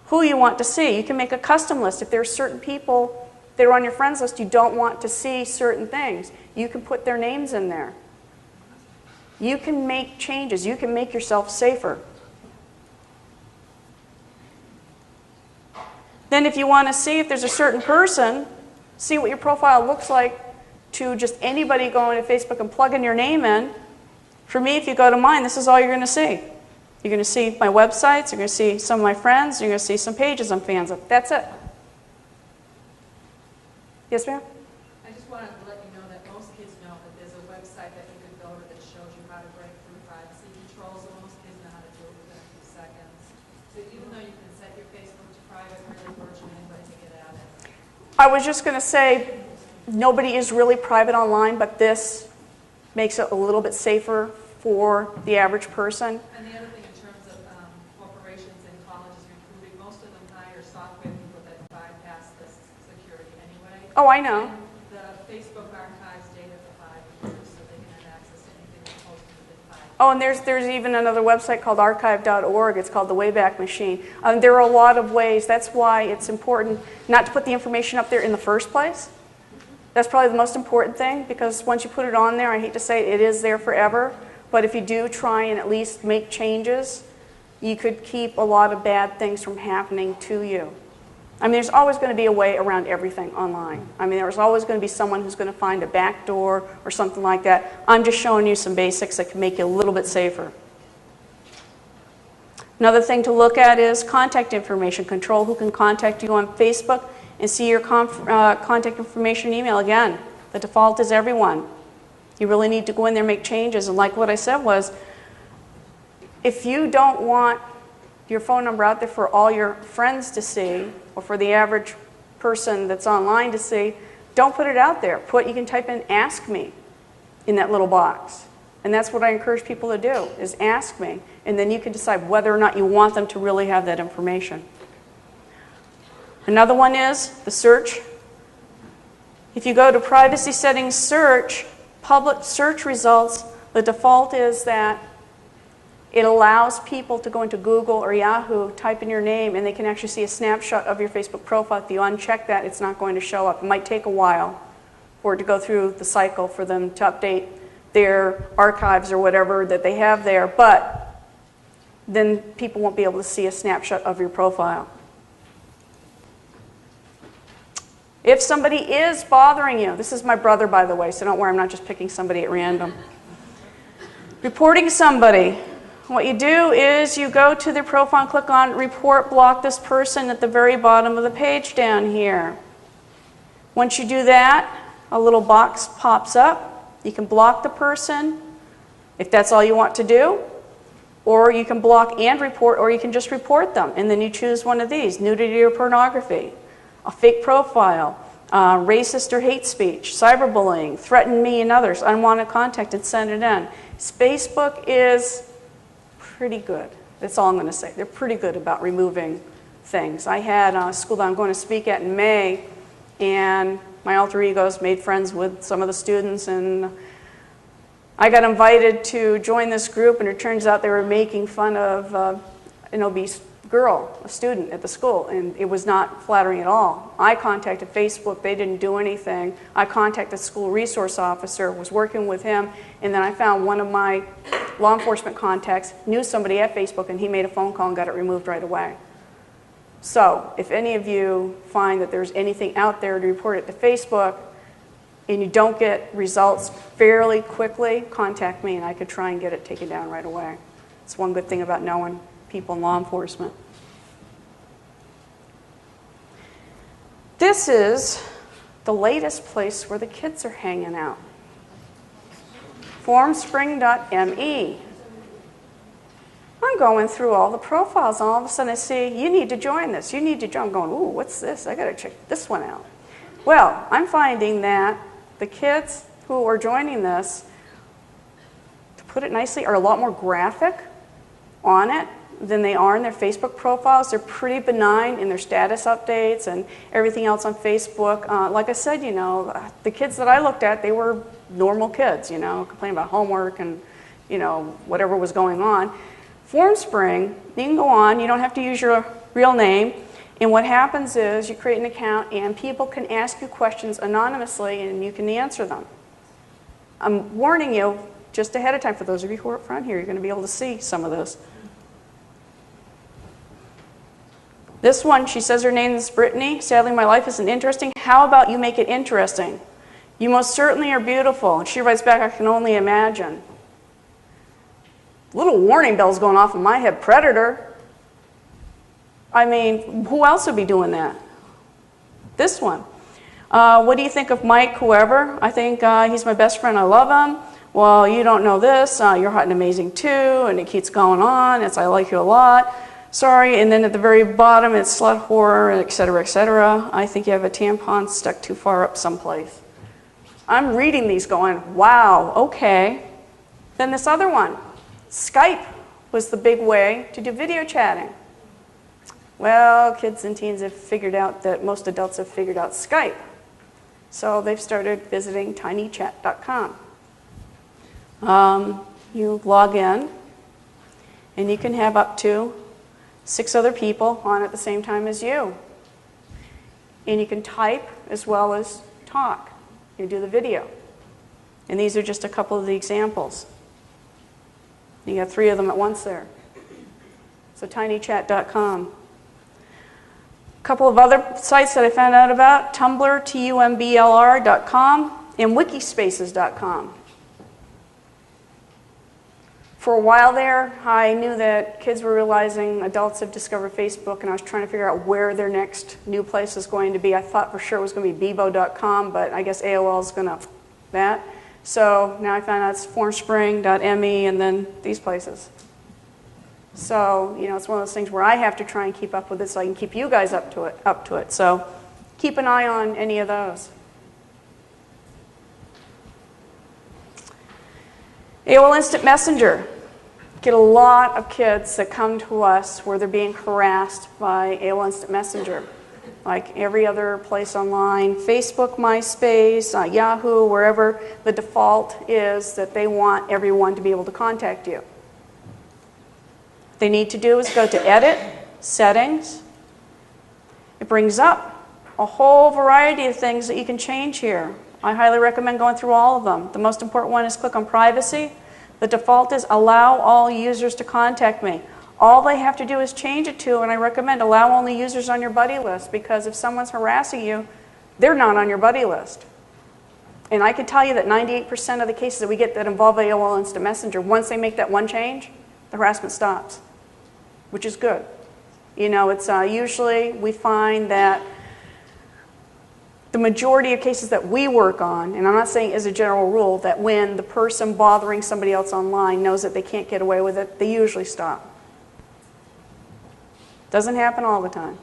who you want to see. You can make a custom list. If there are certain people that are on your friends list you don't want to see certain things, you can put their names in there. You can make changes. You can make yourself safer. Then if you want to see if there's a certain person, see what your profile looks like to just anybody going to Facebook and plugging your name in. For me, if you go to mine, this is all you're going to see. You're going to see my websites, you're going to see some of my friends, you're going to see some pages I'm fans of. That's it. Yes, ma'am? I just wanted to let you know that most kids know that there's a website that you can go to that shows you how to break through privacy controls, and most kids know how to do it within a few seconds. So even though you can set your Facebook to private, really virtually anybody can get at it. I was just going to say, nobody is really private online, but this makes it a little bit safer for the average person. And the other thing in terms of corporations and colleges recruiting, most of them hire software people that bypass this security anyway. Oh, I know. And the Facebook archives data for 5 years, so they can have access to anything that's posted within 5 years. Oh, and there's even another website called archive.org. It's called the Wayback Machine. There are a lot of ways. That's why it's important not to put the information up there in the first place. That's probably the most important thing, because once you put it on there, I hate to say it, it is there forever. But if you do try and at least make changes, you could keep a lot of bad things from happening to you. I mean, there's always going to be a way around everything online. I mean, there's always going to be someone who's going to find a back door or something like that. I'm just showing you some basics that can make you a little bit safer. Another thing to look at is contact information. Control who can contact you on Facebook and see your contact information email. Again, the default is everyone. You really need to go in there and make changes. And like what I said was, if you don't want your phone number out there for all your friends to see, or for the average person that's online to see, don't put it out there. You can type in "ask me" in that little box. And that's what I encourage people to do, is ask me. And then you can decide whether or not you want them to really have that information. Another one is the search. If you go to Privacy Settings Search, Public Search Results, the default is that it allows people to go into Google or Yahoo, type in your name, and they can actually see a snapshot of your Facebook profile. If you uncheck that, it's not going to show up. It might take a while for it to go through the cycle for them to update their archives or whatever that they have there, but then people won't be able to see a snapshot of your profile. If somebody is bothering you, this is my brother, by the way, so don't worry, I'm not just picking somebody at random. Reporting somebody. What you do is you go to their profile and click on Report Block This Person at the very bottom of the page down here. Once you do that, a little box pops up. You can block the person if that's all you want to do, or you can block and report, or you can just report them, and then you choose one of these: nudity or pornography, a fake profile, racist or hate speech, cyberbullying, threaten me and others, unwanted contact, and send it in. Facebook is pretty good. That's all I'm going to say. They're pretty good about removing things. I had a school that I'm going to speak at in May, and my alter egos made friends with some of the students, and I got invited to join this group, and it turns out they were making fun of an obese girl, a student at the school, and it was not flattering at all. I contacted Facebook, they didn't do anything. I contacted the school resource officer, was working with him, and then I found one of my law enforcement contacts knew somebody at Facebook, and he made a phone call and got it removed right away. So if any of you find that there's anything out there to report it to Facebook and you don't get results fairly quickly, contact me and I could try and get it taken down right away. It's one good thing about knowing people in law enforcement. This is the latest place where the kids are hanging out. Formspring.me. I'm going through all the profiles, and all of a sudden I see, you need to join this, you need to join. I'm going, ooh, what's this? I gotta check this one out. Well, I'm finding that the kids who are joining this, to put it nicely, are a lot more graphic on it than they are in their Facebook profiles. They're pretty benign in their status updates and everything else on Facebook. Like I said, you know, the kids that I looked at, they were normal kids, you know, complaining about homework and, you know, whatever was going on. Formspring, you can go on, you don't have to use your real name, and what happens is you create an account and people can ask you questions anonymously and you can answer them. I'm warning you just ahead of time, for those of you who are up front here, you're going to be able to see some of this. This one, she says her name is Brittany. Sadly, my life isn't interesting. How about you make it interesting? You most certainly are beautiful. And she writes back, I can only imagine. Little warning bells going off in my head. Predator. I mean, who else would be doing that? This one. What do you think of Mike, whoever? I think he's my best friend. I love him. Well, you don't know this. You're hot and amazing too. And it keeps going on. It's I like you a lot. Sorry. And then at the very bottom, it's slut horror, et cetera, et cetera. I think you have a tampon stuck too far up someplace. I'm reading these going, wow, okay. Then this other one. Skype was the big way to do video chatting. Well, kids and teens have figured out that most adults have figured out Skype. So they've started visiting tinychat.com. You log in, and you can have up to 6 other people on at the same time as you. And you can type as well as talk. You do the video. And these are just a couple of the examples. You got 3 of them at once there. So tinychat.com. A couple of other sites that I found out about, Tumblr, tumblr.com, and wikispaces.com. For a while there, I knew that kids were realizing adults have discovered Facebook, and I was trying to figure out where their next new place is going to be. I thought for sure it was going to be Bebo.com, but I guess AOL is going to that. So now I found out it's formspring.me and then these places. So, you know, it's one of those things where I have to try and keep up with it so I can keep you guys up to it. So keep an eye on any of those. AOL Instant Messenger. Get a lot of kids that come to us where they're being harassed by AOL Instant Messenger. Like every other place online, Facebook, MySpace, Yahoo, wherever, the default is that they want everyone to be able to contact you. What they need to do is go to Edit, Settings. It brings up a whole variety of things that you can change here. I highly recommend going through all of them. The most important one is click on Privacy. The default is Allow all users to contact me. All they have to do is change it to, and I recommend allow only users on your buddy list, because if someone's harassing you, they're not on your buddy list. And I can tell you that 98% of the cases that we get that involve AOL Instant Messenger, once they make that one change, the harassment stops, which is good. You know, it's usually we find that the majority of cases that we work on, and I'm not saying as a general rule, that when the person bothering somebody else online knows that they can't get away with it, they usually stop. Doesn't happen all the time.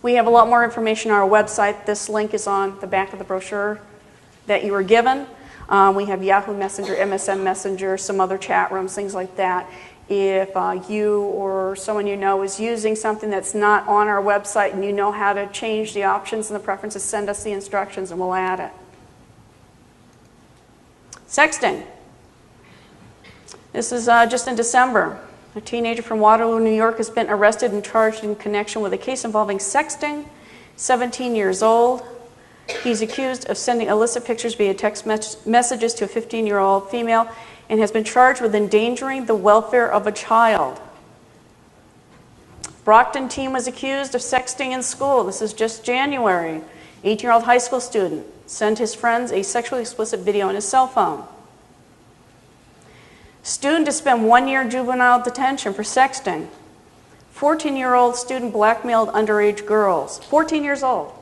We have a lot more information on our website. This link is on the back of the brochure that you were given. We have Yahoo Messenger, MSN Messenger, some other chat rooms, things like that. If you or someone you know is using something that's not on our website and you know how to change the options and the preferences, send us the instructions and we'll add it. Sexting. This is just in December. A teenager from Waterloo, New York has been arrested and charged in connection with a case involving sexting, 17 years old. He's accused of sending illicit pictures via text messages to a 15-year-old female and has been charged with endangering the welfare of a child. Brockton teen was accused of sexting in school. This is just January. 18-year-old high school student sent his friends a sexually explicit video on his cell phone. Student to spend 1 year in juvenile detention for sexting. 14-year-old student blackmailed underage girls. 14 years old.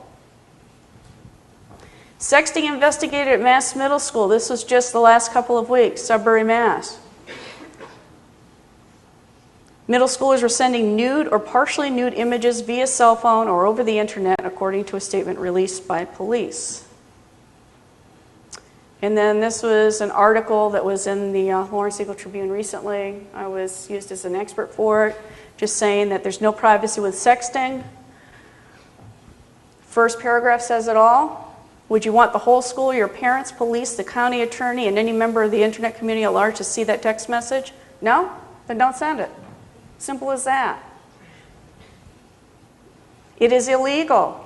Sexting investigated at Mass Middle School. This was just the last couple of weeks, Sudbury, Mass. Middle schoolers were sending nude or partially nude images via cell phone or over the internet, according to a statement released by police. And then this was an article that was in the Lawrence Eagle Tribune recently. I was used as an expert for it, just saying that there's no privacy with sexting. First paragraph says it all. Would you want the whole school, your parents, police, the county attorney, and any member of the internet community at large to see that text message? No? Then don't send it. Simple as that. It is illegal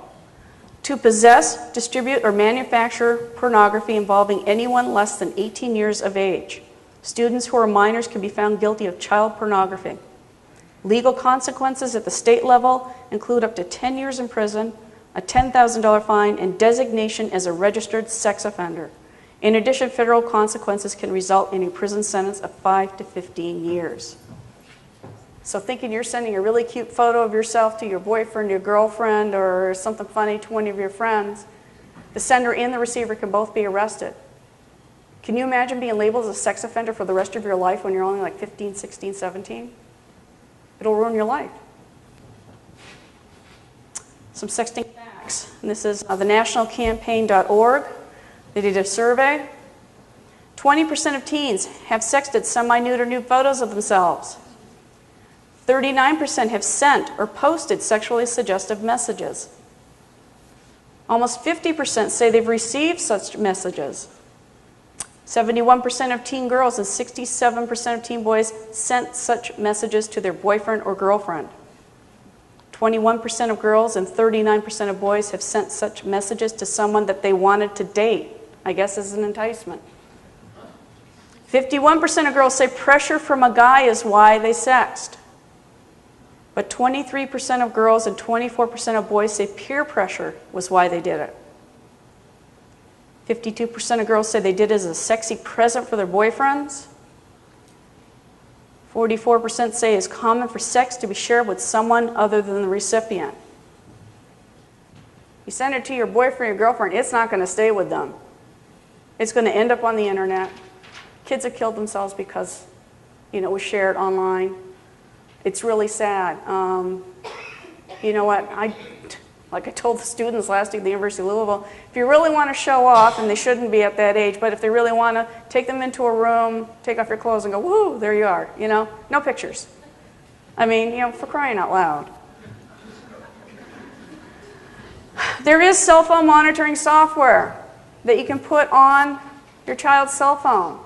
to possess, distribute, or manufacture pornography involving anyone less than 18 years of age. Students who are minors can be found guilty of child pornography. Legal consequences at the state level include up to 10 years in prison, a $10,000 fine, and designation as a registered sex offender. In addition, federal consequences can result in a prison sentence of 5 to 15 years. So thinking you're sending a really cute photo of yourself to your boyfriend, your girlfriend, or something funny to one of your friends, the sender and the receiver can both be arrested. Can you imagine being labeled as a sex offender for the rest of your life when you're only like 15, 16, 17? It'll ruin your life. Some sexting facts. And this is thenationalcampaign.org. They did a survey. 20% of teens have sexted semi-nude or nude photos of themselves. 39% have sent or posted sexually suggestive messages. Almost 50% say they've received such messages. 71% of teen girls and 67% of teen boys sent such messages to their boyfriend or girlfriend. 21% of girls and 39% of boys have sent such messages to someone that they wanted to date, I guess as an enticement. 51% of girls say pressure from a guy is why they sext. But 23% of girls and 24% of boys say peer pressure was why they did it. 52% of girls say they did it as a sexy present for their boyfriends. 44% say it's common for sex to be shared with someone other than the recipient. You send it to your boyfriend or girlfriend, it's not going to stay with them. It's going to end up on the internet. Kids have killed themselves because, it was shared online. It's really sad. You know what? Like I told the students last week at the University of Louisville, if you really want to show off, and they shouldn't be at that age, but if they really want to, take them into a room, take off your clothes and go, woo, there you are, no pictures. I mean, for crying out loud. There is cell phone monitoring software that you can put on your child's cell phone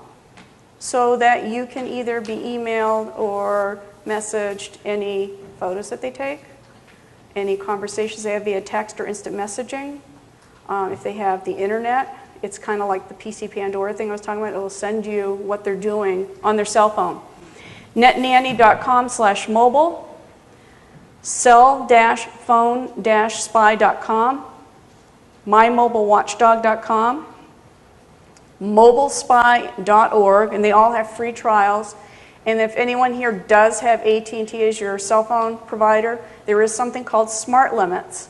so that you can either be emailed or messaged any photos that they take, any conversations they have via text or instant messaging. If they have the internet, it's kind of like the PC Pandora thing I was talking about. It will send you what they're doing on their cell phone. netnanny.com/mobile, cell-phone-spy.com, mymobilewatchdog.com, mobilespy.org, and they all have free trials. And if anyone here does have AT&T as your cell phone provider, there is something called Smart Limits.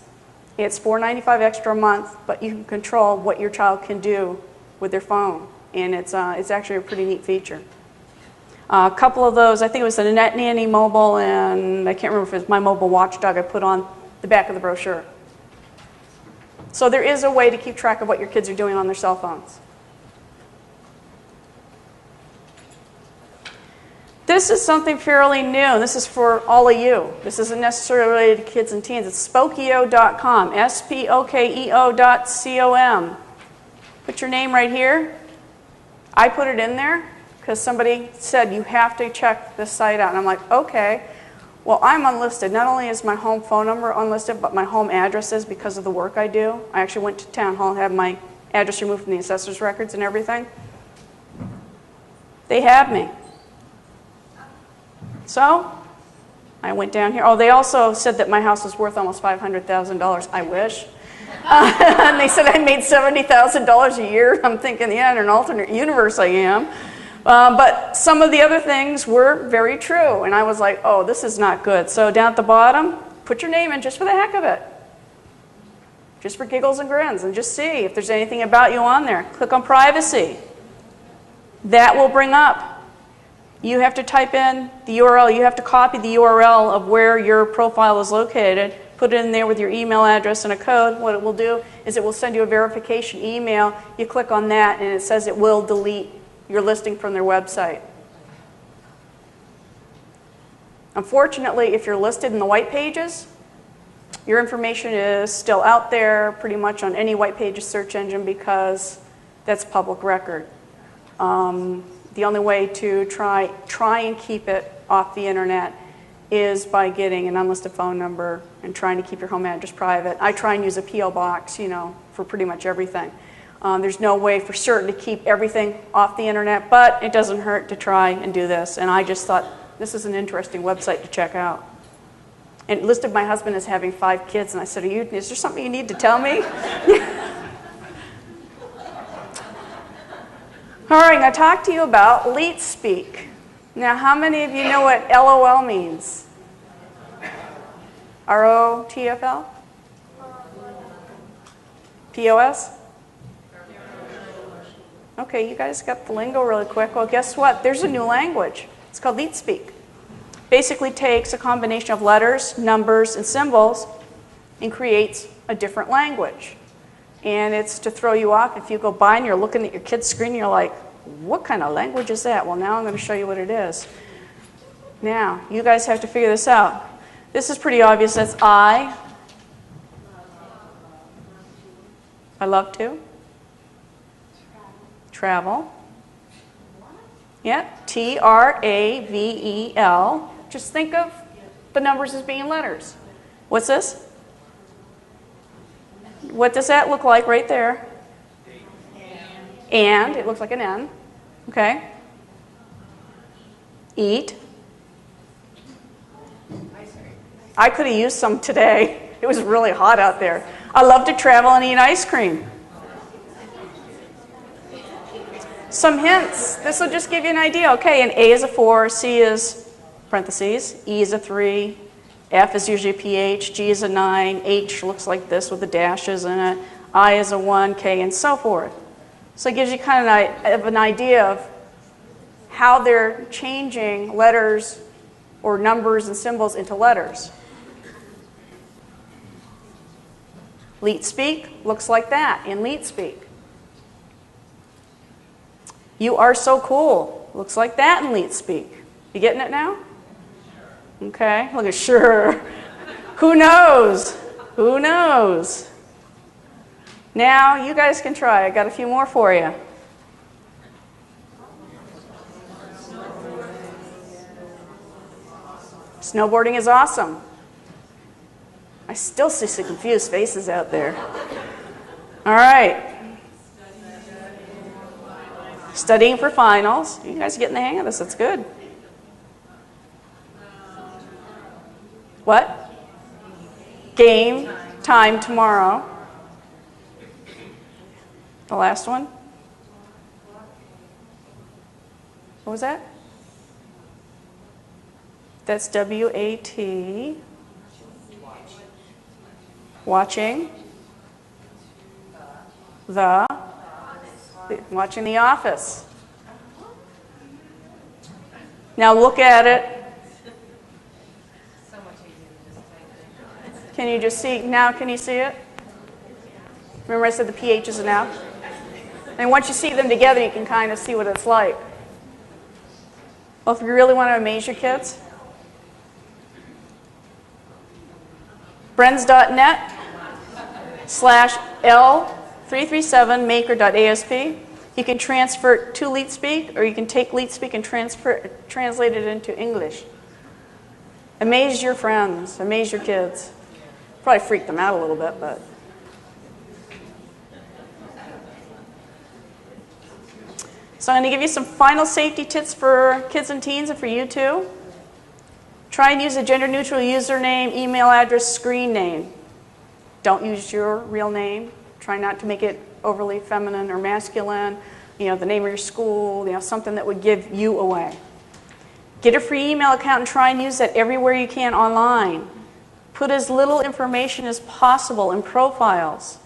It's $4.95 extra a month, but you can control what your child can do with their phone. And it's actually a pretty neat feature. A couple of those, I think it was the Net Nanny Mobile, and I can't remember if it was My Mobile Watchdog I put on the back of the brochure. So there is a way to keep track of what your kids are doing on their cell phones. This is something fairly new. This is for all of you. This isn't necessarily related to kids and teens. It's Spokeo.com, Spokeo.com. Put your name right here. I put it in there because somebody said you have to check this site out. And I'm like, okay. Well, I'm unlisted. Not only is my home phone number unlisted, but my home address is because of the work I do. I actually went to town hall and had my address removed from the assessor's records and everything. They have me. So I went down here. Oh, they also said that my house was worth almost $500,000. I wish. And they said I made $70,000 a year. I'm thinking, yeah, in an alternate universe I am. But some of the other things were very true. And I was like, oh, this is not good. So down at the bottom, put your name in just for the heck of it. Just for giggles and grins. And just see if there's anything about you on there. Click on privacy. That will bring up. You have to type in the URL. You have to copy the URL of where your profile is located. Put it in there with your email address and a code. What it will do is it will send you a verification email. You click on that and it says it will delete your listing from their website. Unfortunately, if you're listed in the white pages, your information is still out there pretty much on any white pages search engine because that's public record. The only way to try and keep it off the internet is by getting an unlisted phone number and trying to keep your home address private. I try and use a P.O. box, for pretty much everything. There's no way for certain to keep everything off the internet, but it doesn't hurt to try and do this. And I just thought, this is an interesting website to check out. And it listed my husband as having 5 kids, and I said, is there something you need to tell me? All right, I'm going to talk to you about leet speak. Now, how many of you know what LOL means? ROTFL? POS? Okay, you guys got the lingo really quick. Well, guess what? There's a new language. It's called leet speak. Basically takes a combination of letters, numbers, and symbols and creates a different language. And it's to throw you off. If you go by and you're looking at your kid's screen, you're like, what kind of language is that? Well, now I'm going to show you what it is. Now, you guys have to figure this out. This is pretty obvious. That's I love to. Travel. Yeah, Travel. Just think of the numbers as being letters. What's this? What does that look like right there? And it looks like an N. Okay. Eat. I could have used some today. It was really hot out there. I love to travel and eat ice cream. Some hints. This will just give you an idea. Okay, and A is a 4, C is parentheses, E is a 3, F is usually a PH, G is a 9, H looks like this with the dashes in it, I is a 1, K, and so forth. So it gives you kind of an idea of how they're changing letters or numbers and symbols into letters. Leet speak looks like that in leet speak. You are so cool. Looks like that in leet speak. You getting it now? Okay, look at sure. Who knows? Who knows? Now you guys can try. I got a few more for you. Snowboarding is awesome. I still see some confused faces out there. All right. Studying for finals. You guys are getting the hang of this. That's good. What? Game time tomorrow. The last one? What was that? That's W-A-T. Watching. Watching The Office. Now look at it. Can you just see, now can you see it? Remember I said the PH is an F? And once you see them together, you can kind of see what it's like. Well, if you really want to amaze your kids, Brens.net/L337maker.asp. You can transfer it to LeetSpeak, or you can take LeetSpeak and translate it into English. Amaze your friends, amaze your kids. Probably freak them out a little bit, but. So I'm going to give you some final safety tips for kids and teens and for you too. Try and use a gender-neutral username, email address, screen name. Don't use your real name. Try not to make it overly feminine or masculine. You know, the name of your school, you know, something that would give you away. Get a free email account and try and use that everywhere you can online. Put as little information as possible in profiles.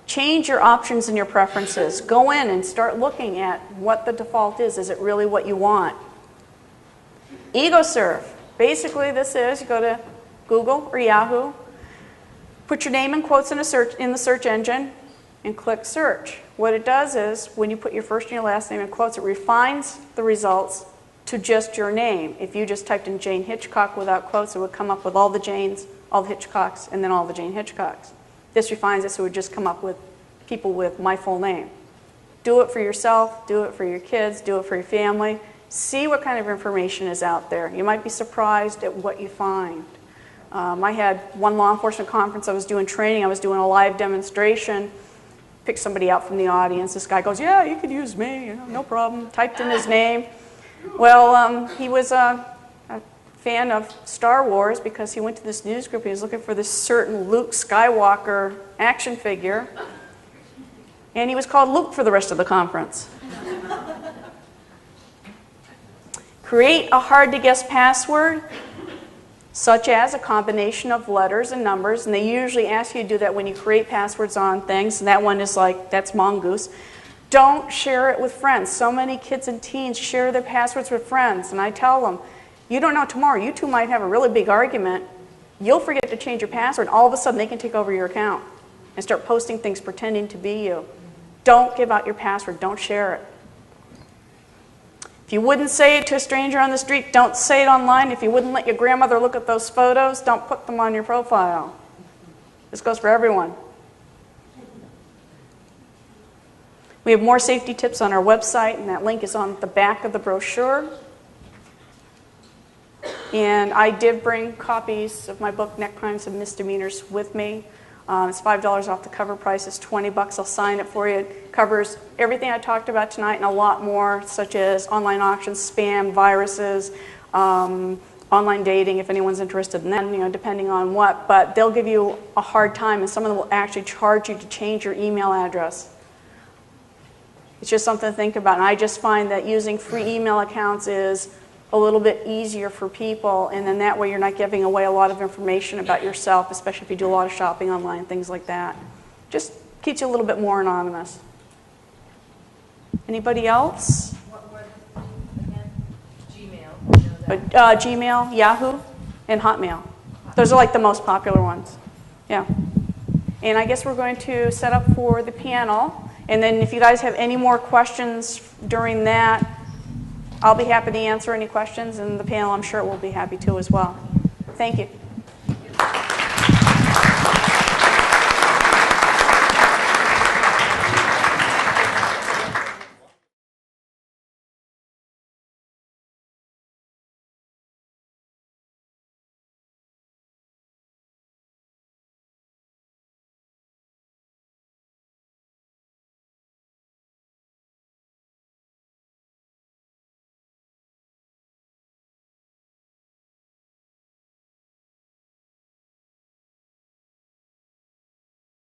Change your options and your preferences. Go in and start looking at what the default is. Is it really what you want? Ego surf. Basically, this is, you go to Google or Yahoo, put your name in quotes in the search engine, and click search. What it does is, when you put your first and your last name in quotes, it refines the results to just your name. If you just typed in Jayne Hitchcock without quotes, it would come up with all the Jaynes, all the Hitchcocks, and then all the Jayne Hitchcocks. This refines it so it would just come up with people with my full name. Do it for yourself, do it for your kids, do it for your family. See what kind of information is out there. You might be surprised at what you find. I had one law enforcement conference, I was doing training, I was doing a live demonstration, picked somebody out from the audience. This guy goes, yeah, you could use me, you know, no problem. Typed in his name. Well, he was a fan of Star Wars because he went to this news group, he was looking for this certain Luke Skywalker action figure, and he was called Luke for the rest of the conference. Create a hard-to-guess password, such as a combination of letters and numbers, and they usually ask you to do that when you create passwords on things, and that one is like, that's Mongoose. Don't share it with friends. So many kids and teens share their passwords with friends, and I tell them, you don't know tomorrow, you two might have a really big argument, you'll forget to change your password, and all of a sudden they can take over your account and start posting things pretending to be you. Don't give out your password, don't share it. If you wouldn't say it to a stranger on the street, don't say it online. If you wouldn't let your grandmother look at those photos, don't put them on your profile. This goes for everyone. We have more safety tips on our website, and that link is on the back of the brochure. And I did bring copies of my book, Neck Crimes and Misdemeanors, with me. It's $5 off the cover price. It's $20. I'll sign it for you. It covers everything I talked about tonight and a lot more, such as online auctions, spam, viruses, online dating, if anyone's interested in that, you know, depending on what. But they'll give you a hard time, and some of them will actually charge you to change your email address. It's just something to think about. And I just find that using free email accounts is a little bit easier for people, and then that way you're not giving away a lot of information about yourself, especially if you do a lot of shopping online, things like that. Just keeps you a little bit more anonymous. Anybody else? What again? Gmail. You know that. Gmail, Yahoo, and Hotmail. Those are like the most popular ones. Yeah. And I guess we're going to set up for the panel, and then if you guys have any more questions during that, I'll be happy to answer any questions, and the panel, I'm sure, will be happy to as well. Thank you.